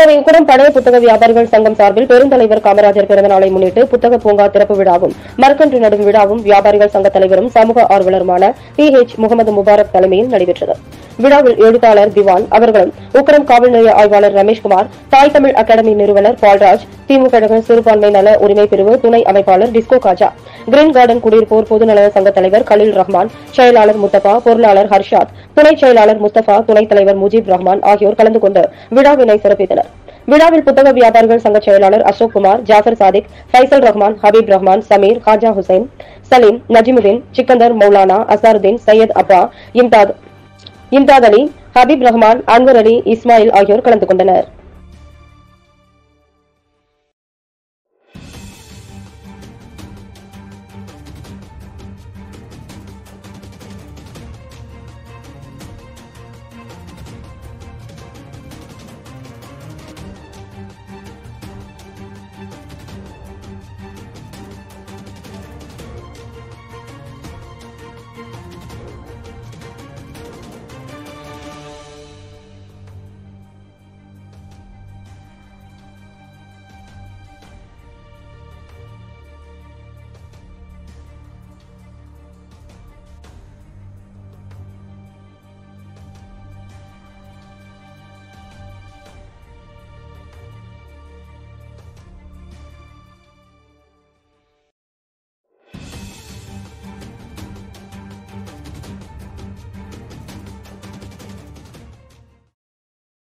கோவை உக்கடம் பழைய புத்தக வியாபாரிகள் சங்கம் சார்பில் பெருந்தலைவர் காமராஜர் பிறந்தநாளை முன்னிட்டு புத்தக பூங்கா திறப்பு விழாவும் மரக்கன்று நடும் விழாவும் வியாபாரிகள் சங்க தலைவரும் சமூக ஆர்வலருமான PH முகமது முபாரக் தலைமையில் நடைபெற்றது. விழாவில் எழுத்தாளர் திவான் அவர்களும், உக்கடம் காவல் நிலைய ஆய்வாளர் ரமேஷ்குமார், தாய் தமிழ் அகாடமி நிறுவனர் பால்ராஜ், திமுக சிறுபான்மை நல உரிமை பிரிவு துணை அமைப்பாளர் டிஸ்கோ காஜா, கிரீன் கார்டன் குடியிருப்போர் பொதுநல சங்க தலைவர் கலீல் ரஹ்மான், செயலாளர் முத்தபா, பொருளாளர் ஹர்ஷாத், துணை செயலாளர் முஸ்தபா, துணைத் தலைவர் முஜீப் ரஹ்மான் ஆகியோர் கலந்து கொண்டு விழாவினை சிறப்பித்தனர். விழாவில் புத்தக வியாபாரிகள் சங்க செயலாளர் அசோக் குமார், ஜாஃபர் சாதிக், ஃபைசல் ரஹ்மான், ஹபீப் ரஹ்மான், சமீர், ஹாஜா ஹுசைன், சலீம், நஜிமுதீன், சிக்கந்தர், மௌலானா, அசாருதீன், சையத் அப்பா, இம்தாத் அலி, ஹபீப் ரஹ்மான், அன்வர் அலி, இஸ்மாயில் ஆகியோர் கலந்து கொண்டனர்.